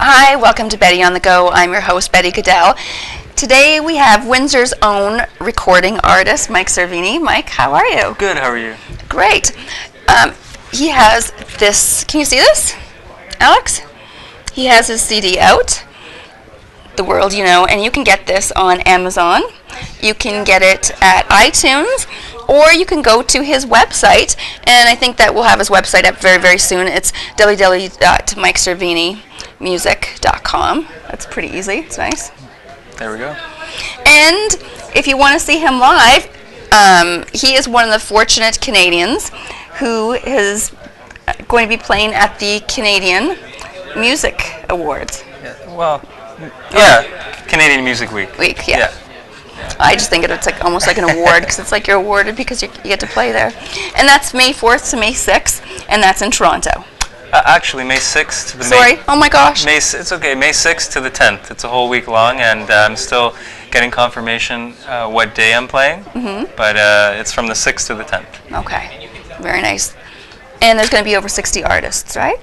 Hi, welcome to Betty on the Go. I'm your host, Betty Gudel. Today we have Windsor's own recording artist, Mark Cerveni. Mike, how are you? Good, how are you? Great. He has this, can you see this, Alex? He has his CD out, The World You Know, and you can get this on Amazon. You can get it at iTunes, or you can go to his website, and I think that we'll have his website up very, very soon. It's www.mikecervenimusic.com. That's pretty easy. It's nice. There we go. And if you want to see him live, he is one of the fortunate Canadians who is going to be playing at the Canadian Music Awards. Canadian Music Week. Yeah. I just think it's like almost like an award because it's like you're awarded because you get to play there. And that's May 4th to May 6th, and that's in Toronto. Actually, May 6th to the oh my gosh. It's okay, May 6th to the 10th. It's a whole week long, and I'm still getting confirmation what day I'm playing, but it's from the 6th to the 10th. Okay, very nice. And there's going to be over 60 artists, right?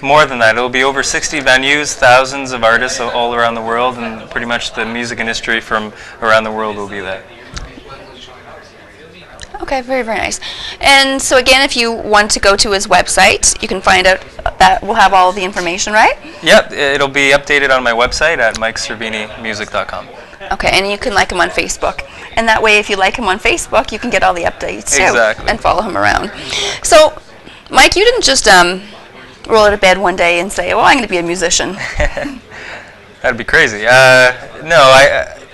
More than that. It'll be over 60 venues, thousands of artists all around the world, and pretty much the music industry from around the world will be there. Okay, very, very nice. And so again, if you want to go to his website, you can find out that we'll have all of the information, right? Yep, it'll be updated on my website at mikecervenimusic.com. Okay, and you can like him on Facebook. And that way, if you like him on Facebook, you can get all the updates too, and follow him around. So, Mike, you didn't just roll out of bed one day and say, well, I'm going to be a musician. That'd be crazy. No,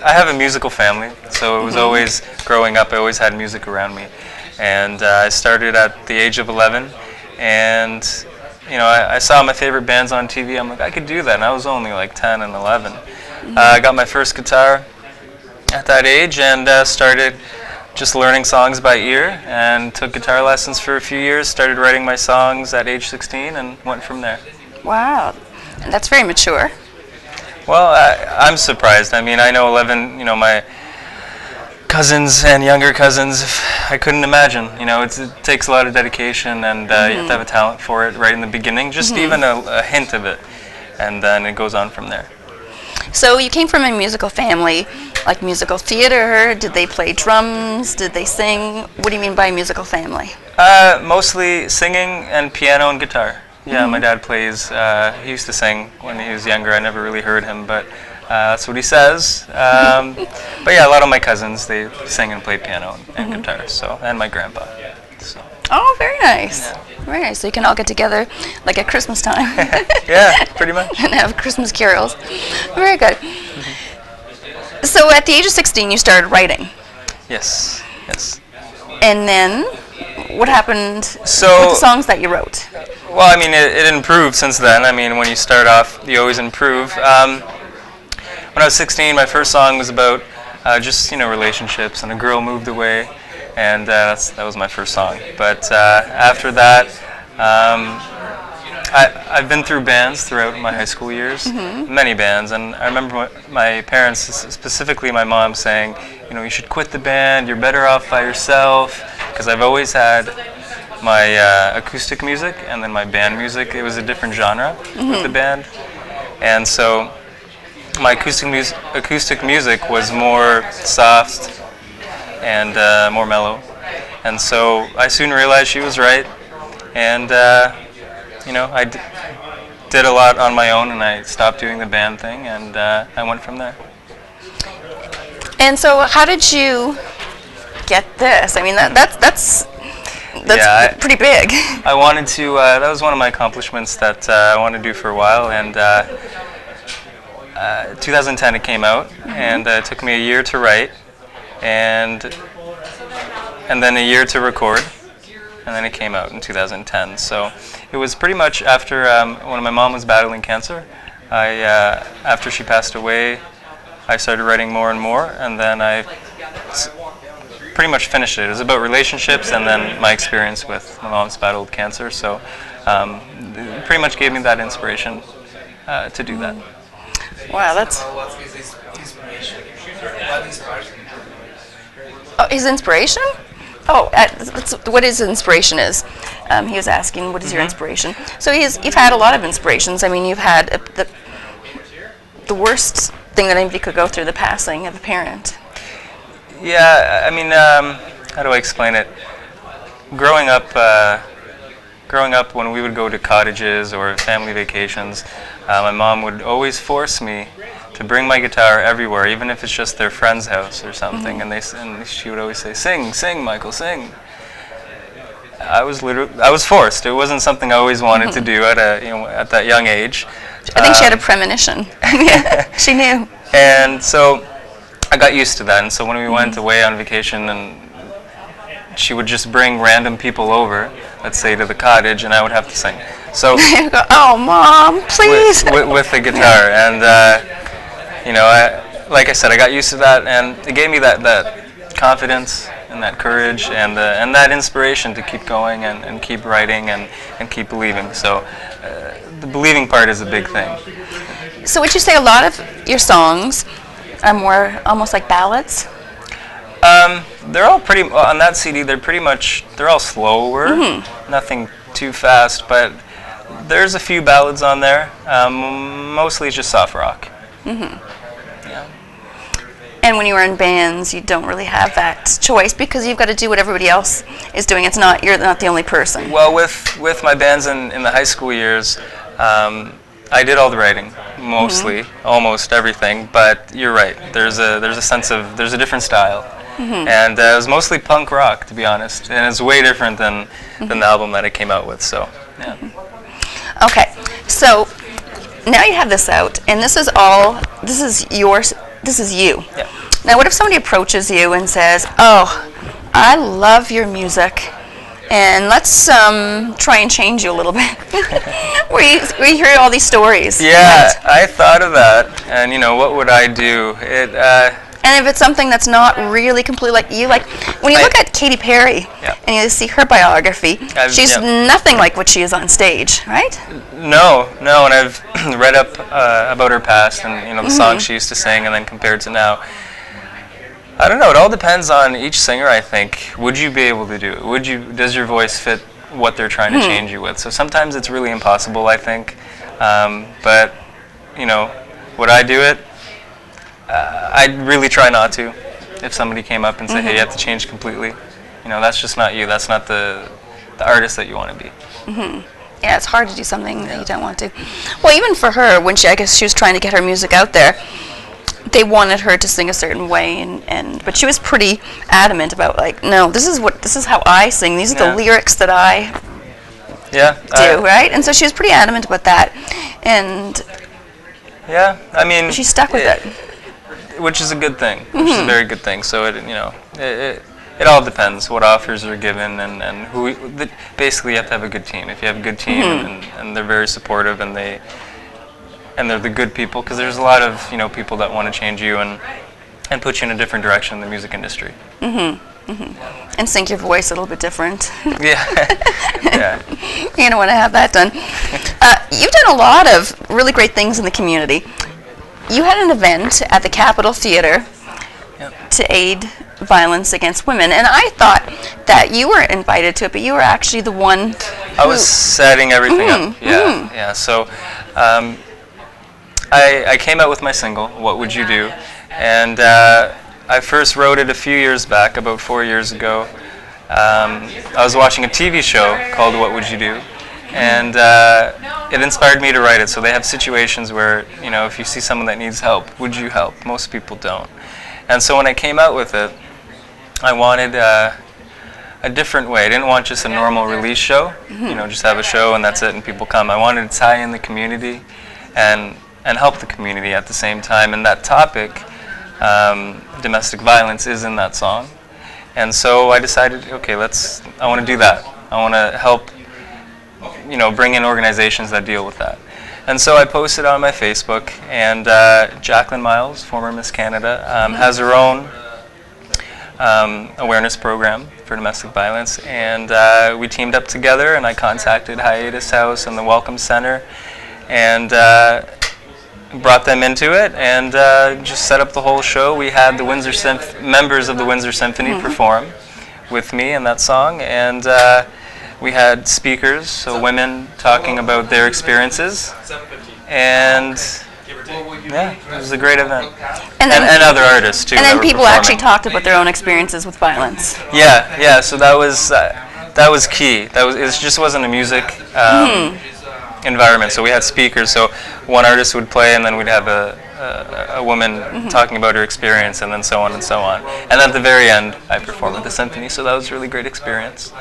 I have a musical family, so it was always, growing up, I always had music around me. And I started at the age of 11, and I saw my favorite bands on TV. I'm like, I could do that, and I was only like 10 and 11. I got my first guitar at that age and started just learning songs by ear, and took guitar lessons for a few years, started writing my songs at age 16, and went from there. Wow, and that's very mature. Well, I'm surprised. I mean, I know 11, my cousins and younger cousins, I couldn't imagine. It takes a lot of dedication, and you have to have a talent for it right in the beginning, just even a hint of it, and then it goes on from there. So you came from a musical family, like musical theater. Did they play drums? Did they sing? What do you mean by musical family? Mostly singing and piano and guitar. Yeah, my dad plays. He used to sing when he was younger. I never really heard him, but that's what he says. But yeah, a lot of my cousins, they sing and play piano and guitar. So, and my grandpa. So. Oh, very nice. Yeah. Very nice. So you can all get together like at Christmas time. Yeah, pretty much. And have Christmas carols. Very good. So at the age of 16, you started writing. Yes. And then what happened with the songs that you wrote? Well, I mean, it improved since then. I mean, when you start off, you always improve. When I was 16, my first song was about just relationships, and a girl moved away, and that was my first song. But after that, I've been through bands throughout my high school years, many bands, and I remember my parents, specifically my mom, saying, you should quit the band, you're better off by yourself, because I've always had my acoustic music and then my band music. It was a different genre with the band, and so my acoustic music was more soft and more mellow, and so I soon realized she was right, and I did a lot on my own, and I stopped doing the band thing, and I went from there. And so how did you get this? I mean, that's pretty big. I wanted to, that was one of my accomplishments that I wanted to do for a while, and 2010 it came out, and it took me a year to write, and then a year to record, and then it came out in 2010. So it was pretty much after when my mom was battling cancer. After she passed away, I started writing more and more, and then I pretty much finished it. It was about relationships and then my experience with my mom's battled cancer. So it pretty much gave me that inspiration to do that. Wow, that's... What is his inspiration? What inspires him? Oh, his inspiration? Oh, what his inspiration is. He was asking, what is your inspiration? So you've had a lot of inspirations. I mean, you've had the worst thing that anybody could go through, the passing of a parent. Yeah, I mean, how do I explain it? Growing up when we would go to cottages or family vacations, my mom would always force me to bring my guitar everywhere, even if it's just their friend's house or something. And she would always say, "Sing, sing, Michael, sing." I was forced. It wasn't something I always wanted to do at that young age. I think she had a premonition. She knew. And so I got used to that. And so when we went away on vacation, and she would just bring random people over, let's say to the cottage, and I would have to sing. So You go, oh, Mom, please. with the guitar, and like I said, I got used to that, and it gave me that confidence and that courage and that inspiration to keep going and keep writing and keep believing. So the believing part is a big thing. So would you say a lot of your songs are more almost like ballads? They're all on that CD. They're all slower, nothing too fast, but there's a few ballads on there. Mostly it's just soft rock. Yeah. And when you were in bands, you don't really have that choice because you've got to do what everybody else is doing. You're not the only person. Well, with my bands in the high school years, I did all the writing, mostly, almost everything. But you're right. There's a sense of there's a different style, and it was mostly punk rock, to be honest, and it's way different than the album that I came out with. So yeah. Okay, so now you have this out, and this is yours. This is you. Yeah. Now, what if somebody approaches you and says, "Oh, I love your music, and let's try and change you a little bit." we hear all these stories. Yeah, I thought of that, and what would I do? And if it's something that's not really completely like you, like when you look at Katy Perry and you see her biography, she's nothing like what she is on stage, right? No, and I've read up about her past and the songs she used to sing, and then compared to now. I don't know. It all depends on each singer, I think. Would you be able to do it? Does your voice fit what they're trying to change you with? So sometimes it's really impossible, I think. But would I do it? I'd really try not to. If somebody came up and said, "Hey, you have to change completely," that's just not you. That's not the artist that you want to be. Yeah, it's hard to do something that you don't want to. Well, even for her, when I guess she was trying to get her music out there, they wanted her to sing a certain way, but she was pretty adamant about like, no, this is how I sing. These are the lyrics that I do, right? And so she was pretty adamant about that, and I mean, she stuck with it. Which is a good thing, which is a very good thing. So it all depends what offers are given and who. Basically, you have to have a good team. If you have a good team and they're very supportive and they're the good people, because there's a lot of people that want to change you and put you in a different direction in the music industry. And sync your voice a little bit different. Yeah. You don't want to have that done. You've done a lot of really great things in the community. You had an event at the Capitol Theatre to aid violence against women, and I thought that you were invited to it, but you were actually the one I was setting everything up. Yeah. So I came out with my single, "What Would You Do?" And I first wrote it a few years back, about 4 years ago. I was watching a TV show called "What Would You Do?" And it inspired me to write it. So they have situations where, if you see someone that needs help, would you help? Most people don't. And so when I came out with it, I wanted a different way. I didn't want just a normal release show, just have a show and that's it and people come. I wanted to tie in the community and help the community at the same time. And that topic, domestic violence, is in that song. And so I decided, okay, I want to do that. I want to help bring in organizations that deal with that. And so I posted on my Facebook, and Jacqueline Miles, former Miss Canada, has her own awareness program for domestic violence, and we teamed up together, and I contacted Hiatus House and the Welcome Center, and brought them into it, and just set up the whole show. We had the members of the Windsor Symphony perform with me in that song, and We had speakers, so women talking about their experiences, and yeah, it was a great event. And other artists too. And then that were people performing. actually talked about their own experiences with violence. Yeah. So that was key. It just wasn't a music environment. So we had speakers. So one artist would play, and then we'd have a woman talking about her experience, and then so on and so on. And at the very end, I performed with the symphony. So that was a really great experience.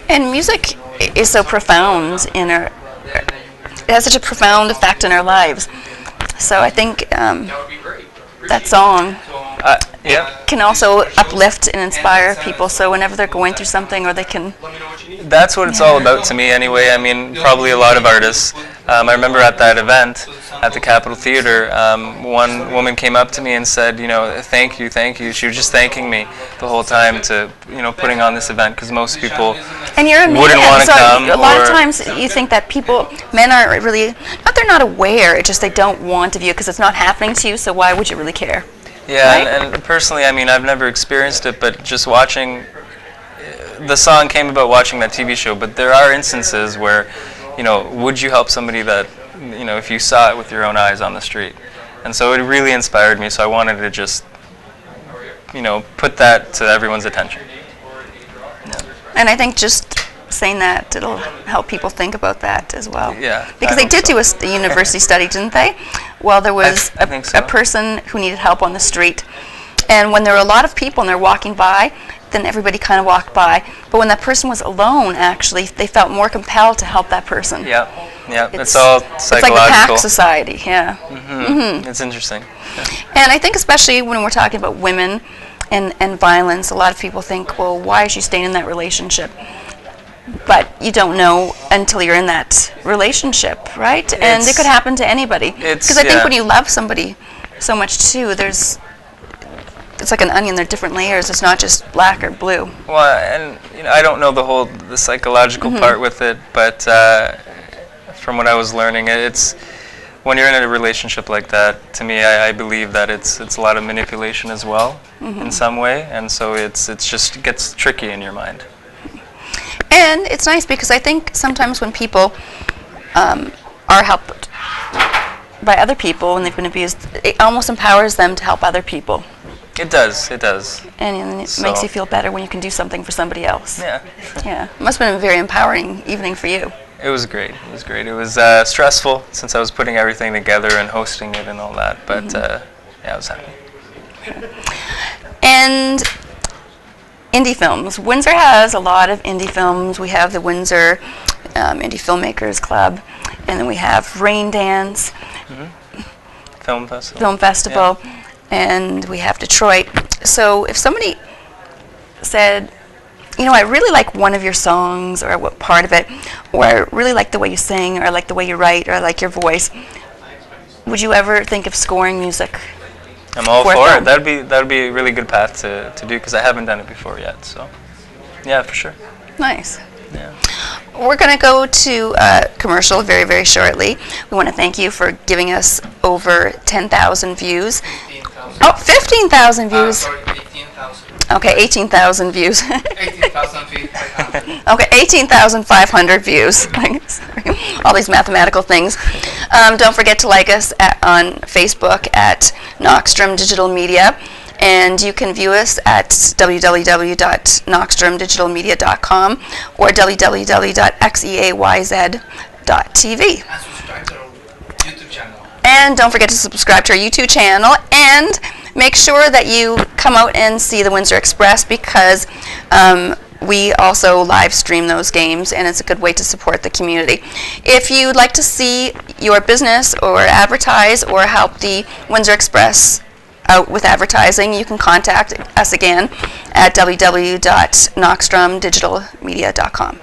And music is so profound it has such a profound effect in our lives. So I think that song can also uplift and inspire people. So whenever they're going through something, or they can. That's what it's all about to me, anyway. I mean, probably a lot of artists. I remember at that event at the Capitol Theatre, one woman came up to me and said, thank you. She was just thanking me the whole time to, putting on this event, because most people wouldn't want to come. A lot of times you think that men aren't really, not they're not aware, it's just they don't want to view it because it's not happening to you, so why would you really care? Yeah, right? and personally, I mean, I've never experienced it, but just watching, the song came about watching that TV show, but there are instances where, would you help somebody that, if you saw it with your own eyes on the street? And so it really inspired me, so I wanted to just, put that to everyone's attention. Yeah. And I think just saying that, it'll help people think about that as well. Yeah. Because they did do a university study, didn't they? Well, there was I think so. a person who needed help on the street, and when there were a lot of people and they're walking by, then everybody kind of walked by. But when that person was alone, actually, they felt more compelled to help that person. Yeah. It's all psychological. It's like the pack society, yeah. It's interesting. And I think especially when we're talking about women and violence, a lot of people think, well, why is she staying in that relationship? But you don't know until you're in that relationship, right? And it could happen to anybody. Because I think when you love somebody so much too, it's like an onion. There are different layers. It's not just black or blue. Well, and I don't know the psychological part with it, but from what I was learning, it's when you're in a relationship like that. To me, I believe that it's a lot of manipulation as well in some way, and so it gets tricky in your mind. And it's nice because I think sometimes when people are helped by other people when they've been abused, it almost empowers them to help other people. It does. And it makes you feel better when you can do something for somebody else. Yeah. Yeah. It must have been a very empowering evening for you. It was great. It was stressful since I was putting everything together and hosting it and all that, but I was happy. And indie films. Windsor has a lot of indie films. We have the Windsor Indie Filmmakers Club, and then we have Rain Dance, Film Festival. Yeah. And we have Detroit. So if somebody said, I really like one of your songs, or what part of it, or I really like the way you sing, or I like the way you write, or I like your voice, would you ever think of scoring music? I'm all for it. That'd be a really good path to do, because I haven't done it before yet. So, yeah, for sure. Nice. Yeah. We're going to go to a commercial very, very shortly. We want to thank you for giving us over 10,000 views. 15,000 views. Sorry, 18,000. Okay, 18,000 views. 18,000 feet. Okay, 18,500 views. All these mathematical things. Don't forget to like us on Facebook at Knockstrom Digital Media. And you can view us at www.knockstromdigitalmedia.com or www.xeayz.tv. And subscribe to our YouTube channel. And don't forget to subscribe to our YouTube channel, and make sure that you come out and see the Windsor Express, because we also live stream those games, and it's a good way to support the community. If you'd like to see your business or advertise or help the Windsor Express out with advertising, you can contact us again at www.knockstromdigitalmedia.com.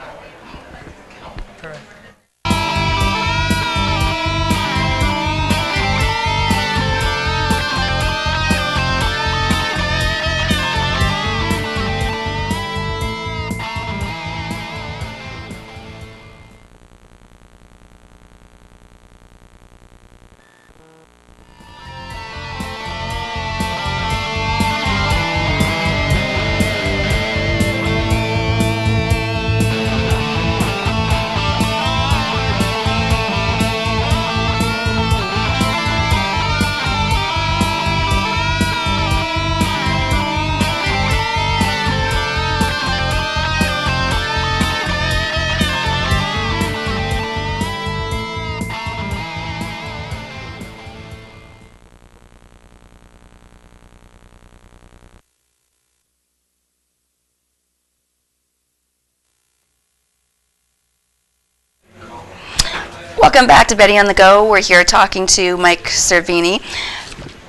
Welcome back to Betty on the Go. We're here talking to Mike Cerveni,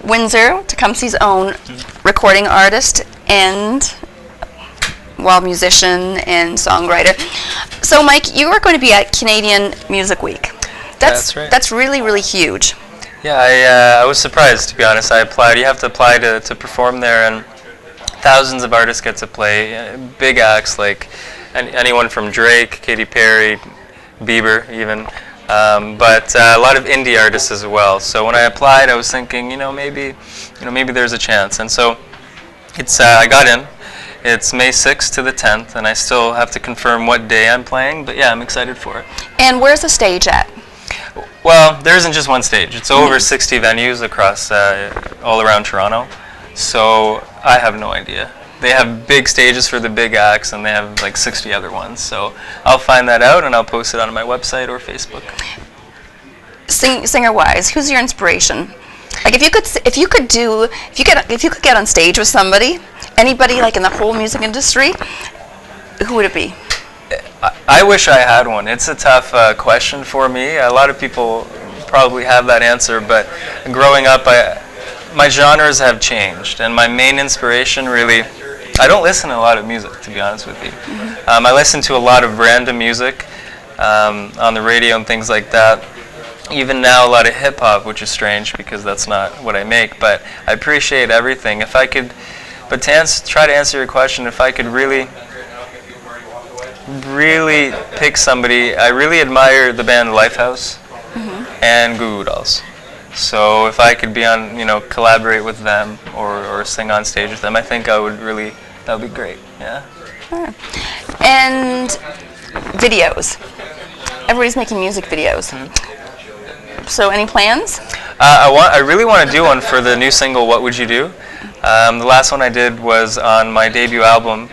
Windsor-Tecumseh's own recording artist and musician and songwriter. So, Mike, you are going to be at Canadian Music Week. That's right. That's really, really huge. Yeah, I was surprised, to be honest. I applied. You have to apply to perform there, and thousands of artists get to play. Big acts like anyone from Drake, Katy Perry, Bieber, even. But a lot of indie artists as well. So when I applied, I was thinking, maybe there's a chance. And so I got in. It's May 6th to the 10th, and I still have to confirm what day I'm playing. But yeah, I'm excited for it. And where's the stage at? Well, there isn't just one stage. It's over 60 venues across all around Toronto. So I have no idea. They have big stages for the big acts, and they have like 60 other ones. So I'll find that out, and I'll post it on my website or Facebook. Singer-wise, who's your inspiration? Like, if you could get on stage with somebody, anybody like in the whole music industry, who would it be? I wish I had one. It's a tough question for me. A lot of people probably have that answer, but growing up, my genres have changed, and my main inspiration really, I don't listen to a lot of music, to be honest with you. I listen to a lot of random music on the radio and things like that. Even now, a lot of hip-hop, which is strange because that's not what I make, but I appreciate everything. If I could, but to try to answer your question, if I could really pick somebody, I really admire the band Lifehouse and Goo Goo Dolls. So if I could be on, collaborate with them or sing on stage with them, I think that would be great. Yeah. And videos. Everybody's making music videos. So any plans? I really want to do one for the new single, What Would You Do? The last one I did was on my debut album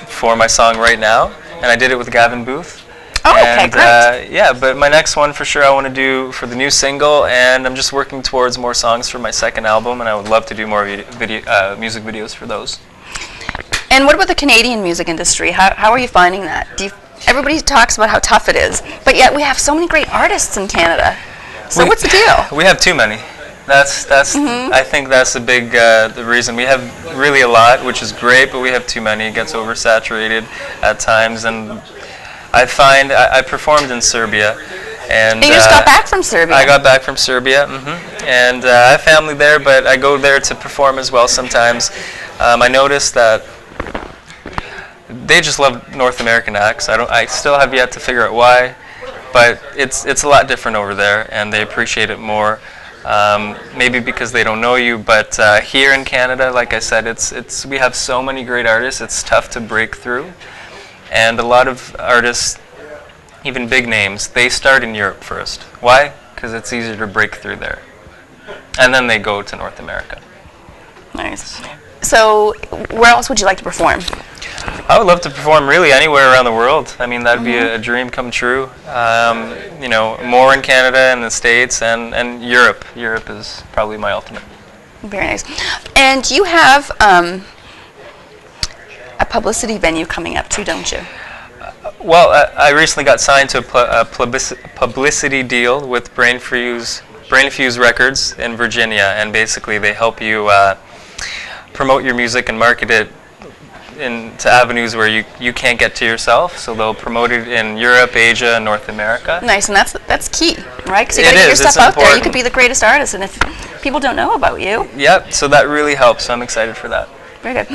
for my song Right Now, and I did it with Gavin Booth. Oh, okay, great. But my next one for sure I want to do for the new single, and I'm just working towards more songs for my second album, and I would love to do more music videos for those. And what about the Canadian music industry? How are you finding that? Everybody talks about how tough it is, but yet we have so many great artists in Canada. So what's the deal? We have too many. That's I think that's the reason. We have really a lot, which is great, but we have too many. It gets oversaturated at times, and I find I performed in Serbia, and you just got back from Serbia. I got back from Serbia, and I have family there, but I go there to perform as well sometimes. I noticed that they just love North American acts. I still have yet to figure out why, but it's a lot different over there, and they appreciate it more. Maybe because they don't know you, but here in Canada, like I said, we have so many great artists. It's tough to break through. And a lot of artists, even big names, they start in Europe first. Why? Because it's easier to break through there. And then they go to North America. Nice. So where else would you like to perform? I would love to perform really anywhere around the world. I mean, that'd be a dream come true. More in Canada and the States and Europe. Europe is probably my ultimate. Very nice. And you have a publicity venue coming up too, don't you? Well, I recently got signed to a publicity deal with Brainfuse Records in Virginia, and basically they help you promote your music and market it into avenues where you can't get to yourself. So they'll promote it in Europe, Asia, and North America. Nice, and that's key, right? Because you got to get your stuff out there. You could be the greatest artist, and if people don't know about you. Yep. So that really helps. So I'm excited for that. Very good.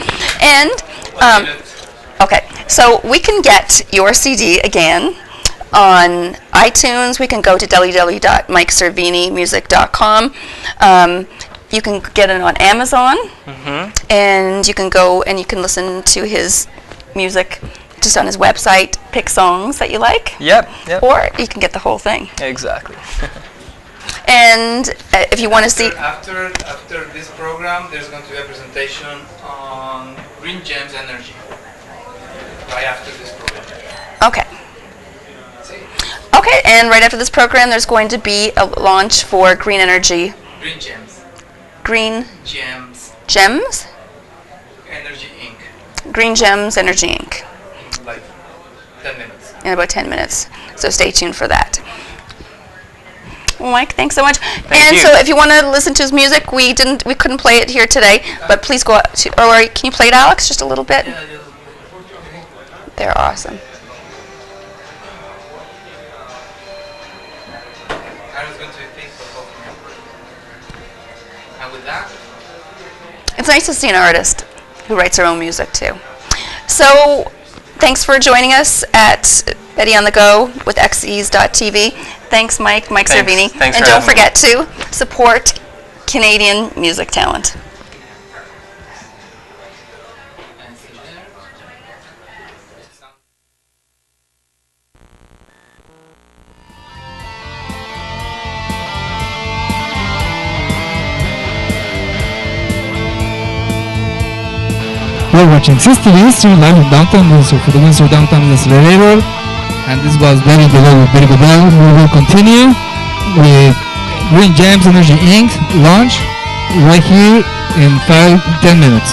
And okay, so we can get your CD again on iTunes. We can go to www.mikecervenimusic.com. You can get it on Amazon, and you can go and you can listen to his music just on his website, pick songs that you like. Yep. Or you can get the whole thing. Exactly. And if you want to see... After this program, there's going to be a presentation on Green Gems Energy. Right after this program. Okay. Okay, and right after this program, there's going to be a launch for Green Energy. Green Gems. Green Gems. Energy Inc. Green Gems Energy Inc. Like 10 minutes. in about 10 minutes. So stay tuned for that. Well, Mike, thanks so much. Thank you. So if you want to listen to his music, we couldn't play it here today, but please go out to, or can you play it, Alex, just a little bit? They're awesome. And with that, It's nice to see an artist who writes her own music too. So thanks for joining us at Betty on the Go with XEs.tv. Thanks, Mike Cerveni. Thanks and for don't having forget to support Canadian music talent. You're watching CIS-TV streaming live in downtown Windsor for the Windsor Downtown Business Accelerator, and this was Betty Gudel with Betty Gudel. We will continue with Green Gems Energy Inc. launch right here in 5-10 minutes.